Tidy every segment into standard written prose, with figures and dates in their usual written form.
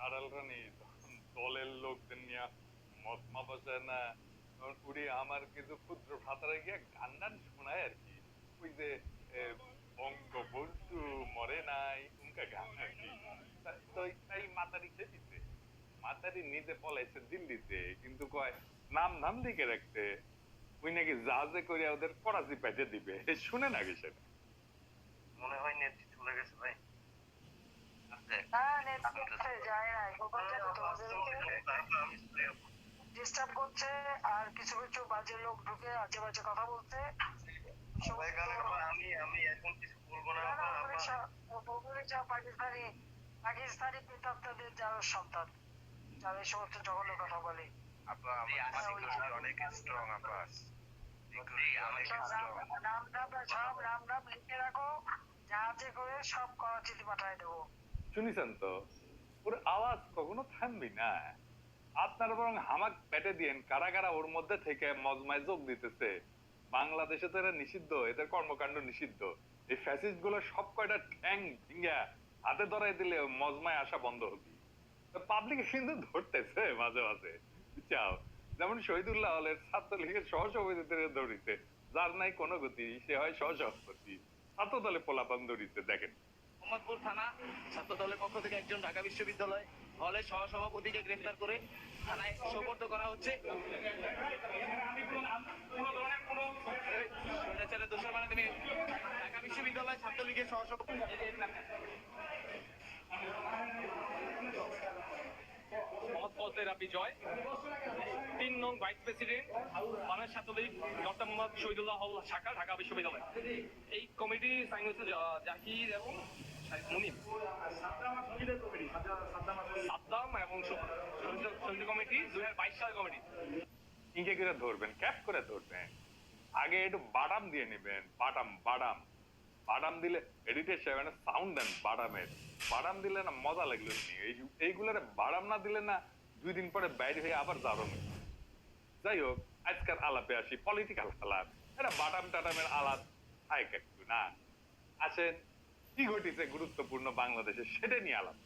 আড়াল রানী দলের লোকদের নিয়ে মত মাপাসায় না উনি আমার কিছু ক্ষুদ্র ভ্রাতারা গিয়ে গান টান শোনায় আর কি ওই যে বঙ্গবন্ধু মরে নাই উনকা গান আর কি তো তাই মাতারি খেপিছে মাতারি নিজে পলাইছে দিল্লিতে কিন্তু কয় নাম ধাম লিখে রাখতে ওই নাকি জাহাজে করে ওদের করাচি পাঠিয়ে দিবে শুনে নাকি সেটা মনে হয় নেত্রী চলে গেছে ভাই ডিস্টার্ব করছে আর কিছু কিছু বাজে লোক ঢুকে আজে বাজে কথা বলছে। আমি এখন কিছু বলবো না। পাকিস্তানি পাকিস্তানি প্রেতাত্মাদের যারা সন্তান যারা এই সমস্ত জঘন্য কথা বলে অনেক স্ট্রং আপা সব নাম নাম লিখে রাখো জাহাজে করে সব করাচিতে পাঠায় দেবো। শুনিছেন তো ওর আওয়াজ কখনো থামবি না আপনারা বরং হামাক পেটে দিয়েন কারা কারা ওর মধ্যে থেকে মজমায় যোগ দিতেছে বাংলাদেশে তো এরা নিষিদ্ধ এদের কর্মকাণ্ড নিষিদ্ধ এই ফ্যাসিস্ট গুলো সব কয়টা ঠ্যাং ভিঙ্গা হাতে ধরাই দিলে মজমায় আসা বন্ধ হবে পাবলিকে কিন্তু ধরতেছে মাঝে মাঝে বুঝছাও যেমন শহীদুল্লাহ হলের ছাত্রলীগের সহসভাপতিদের ধরিতে যার নাই কোনো গতি সে হয় সহসভাপতি ছাত্র দলে পোলাপান ধরিতে দেখেন মোহাম্মদপুর থানা ছাত্র দলের পক্ষ থেকে একজন ঢাকা বিশ্ববিদ্যালয় হলের সহসভাপতিকে গ্রেফতার করে থানায় সোপর্দ করা হচ্ছে। দোষর মানে তিনি ঢাকা বিশ্ববিদ্যালয় ছাত্রলীগের সহসভাপতি বিজয় 3 নং vice president Bangladesh Chhatra League doctor Mohammad Shahidullah হল শাখা ঢাকা বিশ্ববিদ্যালয়। এই কমিটি সাইন হয়েছে জাকির এবং মুনিম সাদ্দাম এবং শহীদ কমিটি 2022 সালের কমিটি ইঙ্কে করে ধরবেন ক্যাপ করে ধরবেন আগে একটু বাদাম দিয়ে নেবেন বাদাম বাদাম বাদাম দিলে এডিটের সাহেব সাউন্ড দেন বাদামের বাদাম দিলে না মজা লাগলো এইগুলোর বাদাম না দিলে না 2 দিন পরে বাইরে হয়ে আবার দারুণ যাই হোক আজকাল আলাপে আসি পলিটিক্যাল আলাপ এটা বাদাম টাদামের আলাপ হাইক একটু না আসেন কি ঘটিছে গুরুত্বপূর্ণ বাংলাদেশে সেটা নিয়ে আলাপ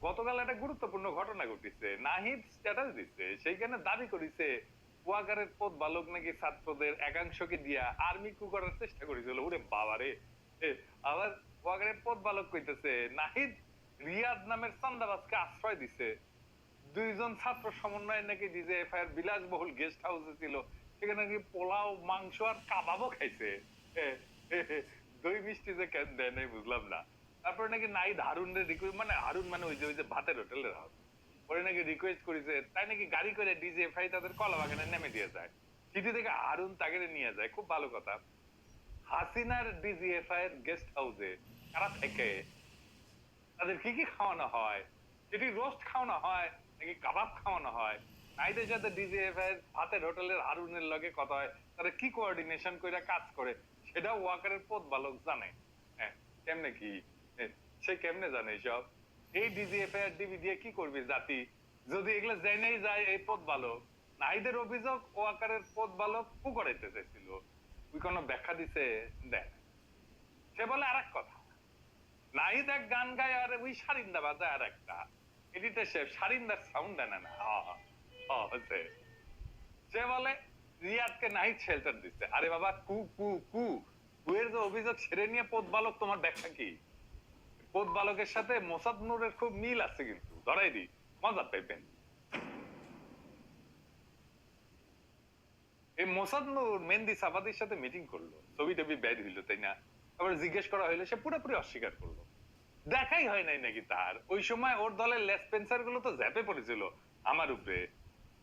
গতকাল একটা গুরুত্বপূর্ণ ঘটনা ঘটিছে নাহিদ স্ট্যাটাস দিচ্ছে সেইখানে দাবি করেছে ওয়াকারের পদ বালক নাকি ছাত্রদের একাংশকে দিয়া আর্মি কু করার চেষ্টা করেছিল ওরে বাবারে আবার ওয়াকারের পদ বালক কইতেছে নাহিদ রিয়াদ নামের চান্দাবাজকে আশ্রয় দিছে 2 জন ছাত্র সমন্বয়ে নাকি ডিজিএফআইআর বিলাসবহুল গেস্ট হাউসে ছিল সেখানে নাকি পোলাও মাংস আর কাবাবও খাইছে দই মিষ্টি যে কেন দেয় নাই বুঝলাম না তারপরে নাকি নাহিদ হারুনের রিকোয়েস্ট মানে হারুন মানে ওই যে ভাতের হোটেলের হাউস পরে নাকি রিকোয়েস্ট করেছে তাই নাকি গাড়ি করে ডিজিএফআই তাদের কলা বাগানে নেমে দিয়ে যায় সিটি থেকে হারুন তাকে নিয়ে যায় খুব ভালো কথা হাসিনার ডিজিএফআই এর গেস্ট হাউসে কারা থেকে তাদের কি কি খাওয়ানো হয় সেটি রোস্ট খাওয়ানো হয় নাকি কাবাব খাওয়ানো হয় নাইদের সাথে ডিজিএফআই এর ভাতের হোটেলের হারুনের লগে কথা হয় তারা কি কোঅর্ডিনেশন করে কাজ করে সেটা ওয়াকারের পদ বালক জানে হ্যাঁ কেমনে কি সে কেমনে জানে সব এই ডিজিএফআই আর ডিবি দিয়ে কি করবি জাতি যদি এগুলো জেনেই যায় এই পদ বালক নাইদের অভিযোগ ওয়াকারের পদ বালক কু করাইতে চাইছিল ওই কোনো ব্যাখ্যা দিছে দেখ সে বলে আর এক কথা নাহিদ এক গান গায় আর ওই সারিন্দা বাজায় আর একটা এডিটর সাহেব সারিন্দার সাউন্ড দেয় না হচ্ছে সে বলে রিয়াদকে নাহিদ শেল্টার দিচ্ছে আরে বাবা কু কু কু কুয়ের যে অভিযোগ ছেড়ে নিয়ে পদ বালক তোমার ব্যাখ্যা কি পদ বালকের সাথে মোসাদ নূরের খুব মিল আছে কিন্তু ধরাই দি মজা পাইবেন এই মোসাদ নূর মেহেন্দি সাফাদির সাথে মিটিং করলো ছবি টবি ব্যাড হইলো তাই না আবার জিজ্ঞেস করা হইলো সে পুরোপুরি অস্বীকার করলো দেখাই হয় নাই নাকি তার ওই সময় ওর দলের লেসপেন্সার গুলো তো ঝ্যাপে পড়েছিল আমার উপরে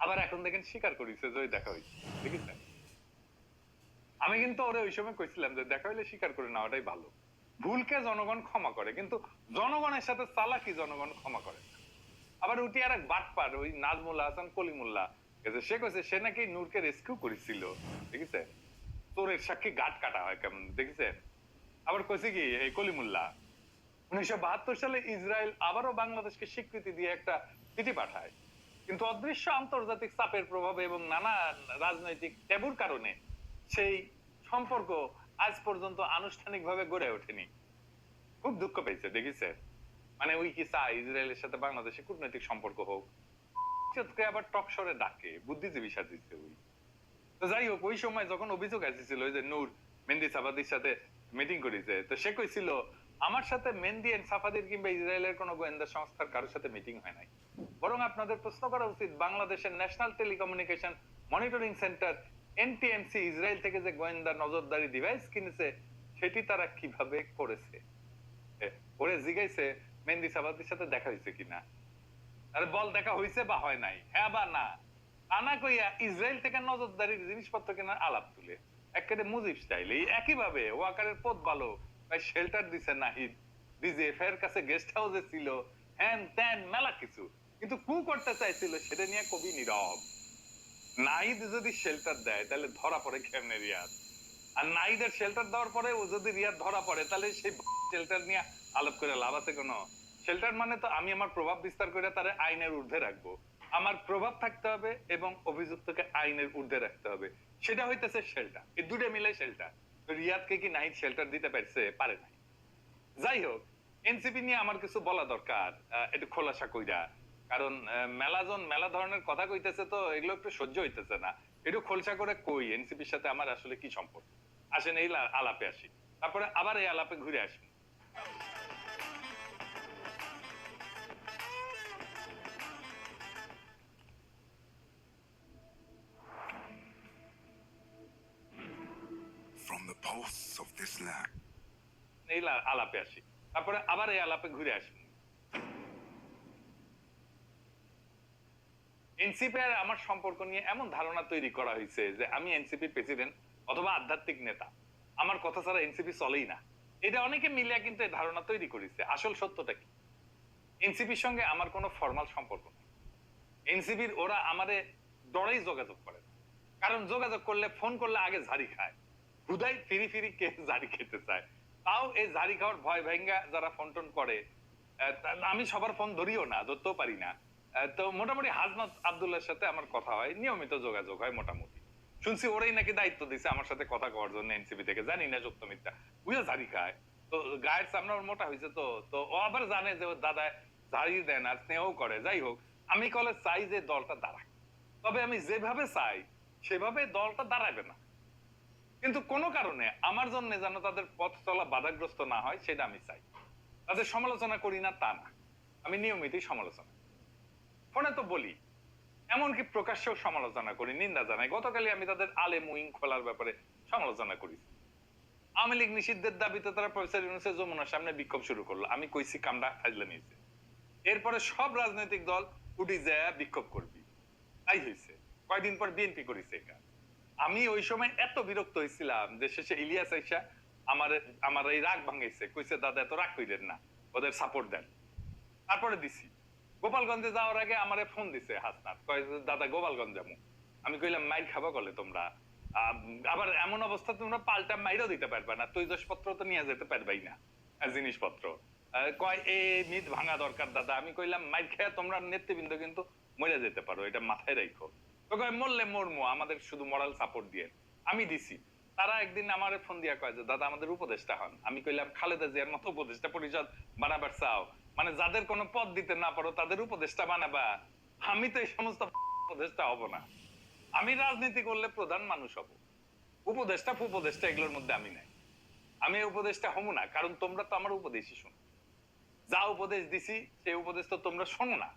আবার এখন দেখেন স্বীকার করেছে যে দেখা হয়েছে দেখিছেন আমি কিন্তু ওরে ওই সময় কইছিলাম যে দেখা হইলে স্বীকার করে নেওয়াটাই ভালো ভুলকে জনগণ ক্ষমা করে কিন্তু জনগণের সাথে চালাকি জনগণ ক্ষমা করে আবার উঠি আর এক বাটপার ওই নাজমুল্লাহ হাসান কলিমুল্লাহ সে কইছে সে নাকি নূরকে রেস্কিউ করেছিল দেখিছে চোরের সাক্ষী গাট কাটা হয় কেমন দেখিছেন আবার কইছে কি এই কলিমুল্লাহ 1972 সালে ইসরায়েল আবারও বাংলাদেশকে স্বীকৃতি দিয়ে একটা চিঠি পাঠায় কিন্তু অদৃশ্য আন্তর্জাতিক চাপের প্রভাবে এবং নানা রাজনৈতিক ট্যাবুর কারণে সেই সম্পর্ক আজ পর্যন্ত আনুষ্ঠানিকভাবে গড়ে ওঠেনি খুব দুঃখ পেয়েছে দেখিছে, মানে ওই কি চায় ইসরায়েলের সাথে বাংলাদেশে কূটনৈতিক সম্পর্ক হোক, আবার টকশরে ডাকে, বুদ্ধিজীবী সাজিছে ওই। তো যাই হোক, ওই সময় যখন অভিযোগ আসছিল ওই যে নূর মেহেদী সাফাদির সাথে মিটিং করেছে, তো সে কইছিল আমার সাথে মেহেদী এন্ড সাফাদির কিংবা ইসরায়েলের কোনো গোয়েন্দা সংস্থার কারোর সাথে মিটিং হয় নাই, বরং আপনাদের প্রশ্ন করা উচিত বাংলাদেশের national telecommunication monitoring centre NTMC Israel থেকে যে গোয়েন্দা নজরদারি ডিভাইস কিনেছে সেটি তারা কিভাবে করেছে। ওরে জিজ্ঞাইছে মেহেদী সাফাদির সাথে দেখা হয়েছে কিনা, আরে বল দেখা হয়েছে বা হয় নাই, হ্যাঁ বা না। আনা কইয়া ইসরায়েল থেকে নজরদারির জিনিসপত্র কেনার আলাপ তুলে একেবারে মুজিব স্টাইল। এই একইভাবে ওয়াকারের পথ ভালো শেল্টার দিছে নাহিদ, ডিজিএফ এর কাছে গেস্ট হাউসে ছিল, হ্যান ত্যান মেলা কিছু, কিন্তু কু করতে চাইছিল সেটা নিয়ে কবি নীরব। নাহিদ যদি শেল্টার দেয় তাহলে ধরা পড়ে কেমনে রিয়াদ, আর নাহিদের শেল্টার দেওয়ার পরে ও যদি রিয়াদ ধরা পড়ে তাহলে সেই শেল্টার নিয়ে আলাপ করে লাভ আছে কোনো? শেল্টার মানে তো আমি আমার প্রভাব বিস্তার করে তারা আইনের ঊর্ধ্বে রাখবো, আমার প্রভাব থাকতে হবে এবং অভিযুক্তকে আইনের ঊর্ধ্বে রাখতে হবে, সেটা হইতেছে শেল্টার। এই দুটো মিলে শেল্টার। রিয়াদকে কি নাহিদ শেল্টার দিতে পারছে? পারে নাই। যাই হোক, এনসিপি নিয়ে আমার কিছু বলা দরকার, একটু খোলাসা কইরা, কারণ মেলাজন মেলা ধরনের কথা কইতেছে, তো এগুলো একটু সহ্য হইতেছে না, একটু খোলসা করে কই এনসিপির সাথে আমার আসলে কি সম্পর্ক। আসেন এই আলাপে আসি, তারপরে আবার এই আলাপে ঘুরে আসি। From the pulse of this land. এই আলাপে আসি, তারপরে আবার এই আলাপে ঘুরে আসি। এনসিপি আর আমার সম্পর্ক নিয়ে এমন ধারণা তৈরি করা হয়েছে যে আমি এনসিপি প্রেসিডেন্ট অথবা আধ্যাত্মিক নেতা, আমার কথা ছাড়া এনসিপি চলেই না। এটা অনেকে মিলিয়া কিন্তু এই ধারণা তৈরি করেছে। আসল সত্যটা কি? এনসিপির সঙ্গে আমার কোনো ফর্মাল সম্পর্ক নেই। এনসিপির ওরা আমারে ডরেই যোগাযোগ করে, কারণ যোগাযোগ করলে ফোন করলে আগে ঝাড়ি খায়, হুদাই ফিরি ফিরি কে ঝাড়ি খেতে চায়, তাও এই ঝাড়ি খাওয়ার ভয় ভেঙ্গা যারা ফোন টোন করে, আমি সবার ফোন ধরিও না, ধরতেও পারি না। তো মোটামুটি হাজনাত আব্দুল্লাহর সাথে আমার কথা হয়, নিয়মিত যোগাযোগ হয় মোটামুটি। শুনছি ওরাই নাকি দায়িত্ব দিছে আমার সাথে কথা কওয়ার জন্য এনসিপি থেকে, জানি না সত্য মিথ্যা। উইয়া ঝাড়ি খায়, তো গায়ের সামনে ওর মোটা হয়েছে, তো ও আবার জানে যে ওর দাদা ঝাড়ি দেন আর স্নেহ করে। যাই হোক, আমি কলে চাই যে দলটা দাঁড়ায়, তবে আমি যেভাবে চাই সেভাবে দলটা দাঁড়াবে না, কিন্তু কোনো কারণে আমার জন্য যেন তাদের পথ চলা বাধাগ্রস্ত না হয় সেটা আমি চাই। তাদের সমালোচনা করি না তা না, আমি নিয়মিতই সমালোচনা ফোনে তো বলি, এমনকি প্রকাশ্যেও সমালোচনা করি, নিন্দা জানাই। গতকালই আমি তাদের আলেম উইং খোলার ব্যাপারে সমালোচনা করেছি। আওয়ামী লীগ নিষিদ্ধের দাবিতে তারা প্রফেসর ইউনূসের যমুনার সামনে বিক্ষোভ শুরু করলো, আমি কইছি কামড়া ফাজলামি হয়েছে। এরপরে সব রাজনৈতিক দল উঠি যায় বিক্ষোভ করবি, তাই হয়েছে। কয়দিন পর বিএনপি করেছে এটা। আমি ওই সময় এত বিরক্ত হয়েছিলাম যে শেষে ইলিয়াস আইসা আমার এই রাগ ভাঙাইছে, কইছে দাদা এত রাগ কইলেন না, ওদের সাপোর্ট দেন। তারপরে দিছি। গোপালগঞ্জে যাওয়ার আগে আমারে ফোন দিছে হাসনাত, কয় দাদা গোপালগঞ্জ যাবো। আমি কইলাম মাইর খাবা কলে তোমরা, আবার এমন অবস্থা তোমরা পাল্টা মাইরও দিতে পারবে না, তৈজসপত্র তো নিয়ে যেতে পারবেই না, জিনিসপত্র। কয় এ মিট ভাঙা দরকার দাদা। আমি কইলাম মাইর খেয়ে তোমরা নেতৃবৃন্দ কিন্তু মরে যেতে পারো, এটা মাথায় রাখো। তো কয় মরলে মরমু, আমাদের শুধু মোরাল সাপোর্ট দিয়ে। আমি দিছি। তারা একদিন আমার ফোন দিয়া কয় যে দাদা আমাদের উপদেষ্টা হন। আমি কইলাম খালেদা জিয়ার মতো উপদেষ্টা পরিষদ বানাবার চাও, মানে যাদের কোনো পদ দিতে না পারো তাদের উপদেষ্টা বানাবা? আমি তো এই সমস্ত উপদেষ্টা হব না। আমি রাজনীতি করলে প্রধান মানুষ হব, উপদেষ্টা উপদেষ্টা এগুলোর মধ্যে আমি নাই। আমি উপদেষ্টা হব না, কারণ তোমরা তো আমার উপদেশই শোনো। যা উপদেশ দিছি সেই উপদেশ তো তোমরা শোনো না।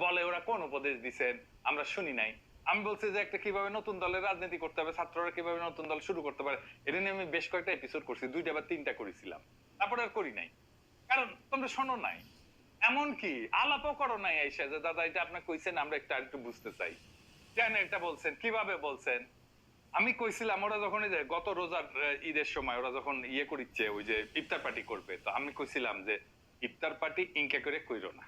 বলে ওরা কোন উপদেশ দিছেন আমরা শুনি নাই। আমি বলছি যে একটা কিভাবে নতুন দলের রাজনীতি করতে হবে, ছাত্ররা কিভাবে নতুন দল শুরু করতে পারে, এটা নিয়ে আমি বেশ কয়েকটা এপিসোড করছি, 2টা বা 3টা করেছিলাম, তারপরে আর করি নাই, কারণ তোমরা শোনো নাই। এমনকি আলাপও করো নাই আইসা যে দাদা এটা আপনি কইছেন আমরা একটু বুঝতে চাই, কেন এটা বলছেন, কিভাবে বলছেন। আমি কইছিলাম ওরা যখন এই যে গত রোজার ঈদের সময় ওরা যখন ইয়ে করিচ্ছে ওই যে ইফতার পার্টি করবে, তো আমি কইছিলাম যে ইফতার পার্টি ইনকা করে কইরো না।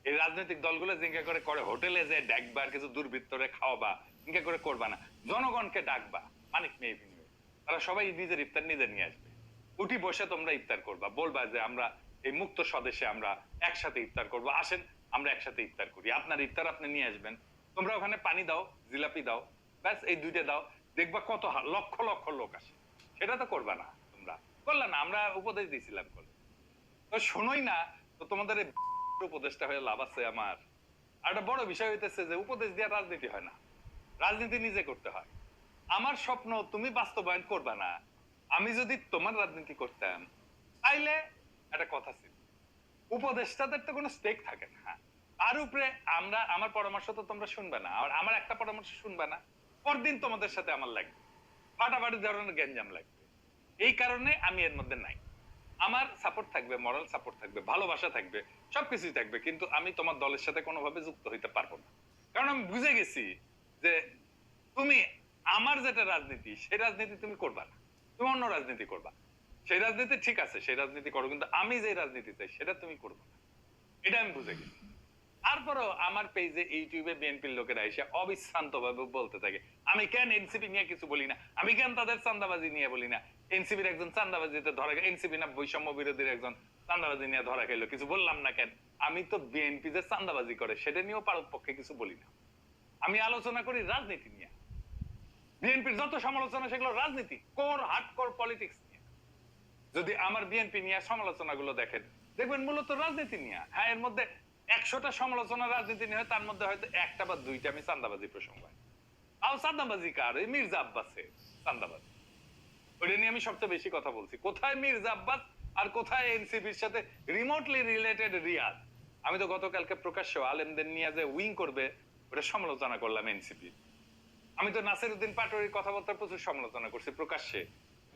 এই রাজনৈতিক দলগুলো জিঙ্কা করে করে হোটেলে যে ডাকবা আর কিছু দুর্বৃত্তরে খাওয়াবা, ইনকা করে করবা না, জনগণকে ডাকবা মানিক মেয়ে বিনিময়ে। তারা সবাই নিজের ইফতার নিজে নিয়ে আসবে, উঠি বসে তোমরা ইফতার করবা, বলবা যে আমরা এই মুক্ত স্বদেশে আমরা একসাথে ইফতার করবো, আসেন আমরা একসাথে ইফতার করি, আপনার ইফতার আপনি নিয়ে আসবেন, তোমরা ওখানে পানি দাও, জিলাপি দাও, ব্যাস এই 2টা দাও, দেখবা কত লক্ষ লক্ষ লোক আসে। সেটা তো করবা না, তোমরা করলা না, আমরা উপদেশ দিয়েছিলাম। তো শোনোই না, তো তোমাদের এই উপদেশটা হয়ে লাভ আছে আমার? আর একটা বড় বিষয় হইতেছে যে উপদেশ দিয়ে রাজনীতি হয় না, রাজনীতি নিজে করতে হয়। আমার স্বপ্ন তুমি বাস্তবায়ন করবা না, আমি যদি তোমার রাজনীতি করতাম তাইলে একটা কথা ছিল, উপদেষ্টাদের তো কোনো স্টেক থাকে না। তার উপরে আমরা, আমার পরামর্শ তো তোমরা শুনবে না, আর আমার একটা পরামর্শ শুনবে না, পরদিন তোমাদের সাথে আমার লাগবে, ফাটাফাটি ধরনের গ্যাঞ্জাম লাগবে। এই কারণে আমি এর মধ্যে নাই। আমার সাপোর্ট থাকবে, মরাল সাপোর্ট থাকবে, ভালোবাসা থাকবে, সবকিছুই থাকবে, কিন্তু আমি তোমার দলের সাথে কোনোভাবে যুক্ত হইতে পারবো না। কারণ আমি বুঝে গেছি যে তুমি আমার যেটা রাজনীতি সেই রাজনীতি তুমি করবা না, তুমি অন্য রাজনীতি করবা। সেই রাজনীতি ঠিক আছে, সেই রাজনীতি করো, কিন্তু আমি যে রাজনীতি চাই সেটা তুমি করবে না, এটা আমি বুঝে গেছি। তারপরেও আমার পেজে ইউটিউবে বিএনপির লোকেরা এসে অবিশ্রান্ত ভাবে বলতে থাকে আমি কেন এনসিপি নিয়ে কিছু বলি না, আমি কেন তাদের চান্দাবাজি নিয়ে বলি না, এনসিপির একজন চান্দাবাজিতে ধরা গেল, এনসিপি না বৈষম্য বিরোধীর একজন চান্দাবাজি নিয়ে ধরা গেল, কিছু বললাম না কেন? আমি তো বিএনপি যে চান্দাবাজি করে সেটা নিয়েও পারপক্ষে কিছু বলি না, আমি আলোচনা করি রাজনীতি নিয়ে। বিএনপির যত সমালোচনা সেগুলো রাজনীতি, কোর হার্ডকোর পলিটিক্স নিয়ে। যদি আমার বিএনপি নিয়ে সমালোচনাগুলো দেখেন, দেখবেন মূলত রাজনীতি নিয়ে। হ্যাঁ, এর মধ্যে 100টা সমালোচনা রাজনীতি নিয়ে হয়, তার মধ্যে হয়তো একটা বা দুইটা আমি চান্দাবাজি প্রসঙ্গ হয়। তাও চান্দাবাজি কার? এই মির্জা আব্বাসের চান্দাবাজি, ওইটা নিয়ে আমি সবচেয়ে বেশি কথা বলছি। কোথায় মির্জা আব্বাস আর কোথায় এনসিপির সাথে রিমোটলি রিলেটেড রিয়াদ? আমি তো গতকালকে প্রকাশ্য আলেমদের নিয়ে যে উইং করবে ওটা সমালোচনা করলাম এনসিপি। আমি তো নাসিরউদ্দিন পাটোয়ারির কথাবার্তা প্রচুর সমালোচনা করছি প্রকাশ্যে,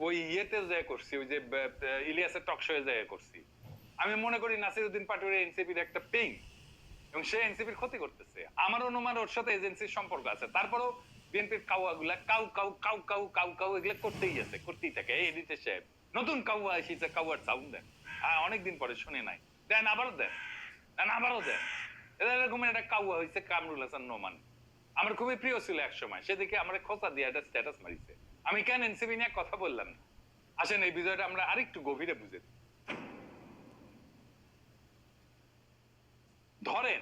ওই ইয়েতে যায় করছি, ওই যে ইলিয়াসের টক শোয়ে যায় করছি। আমি মনে করি নাসিরউদ্দিন পাটোয়ারি এনসিপির একটা পেইন, এবং সে এনসিপির ক্ষতি করতেছে। আমার অনুমান ওর সাথে এজেন্সির সম্পর্ক আছে। তারপরেও বিএনপির কাউয়া গুলা cow cow cow cow cow cow এগুলো করতেই আছে, করতেই থাকে। এই এডিটর সাহেব নতুন কাউয়া এসেছে, কাউয়ার সাউন্ড দেন। হ্যাঁ, অনেকদিন পরে শুনে নাই, দেন আবারও দেন, দেন আবারও দেন। এরকম একটা কাউয়া হয়েছে কামরুল হাসান নোমান, আমার খুবই প্রিয় ছিল এক সময়, সেদিকে আমার খোঁচা দিয়ে একটা স্ট্যাটাস মারিছে। আমি কেন এনসিপি নিয়ে কথা বললাম না? আসেন এই বিষয়টা আমরা আরেকটু গভীরে বুঝে ধরেন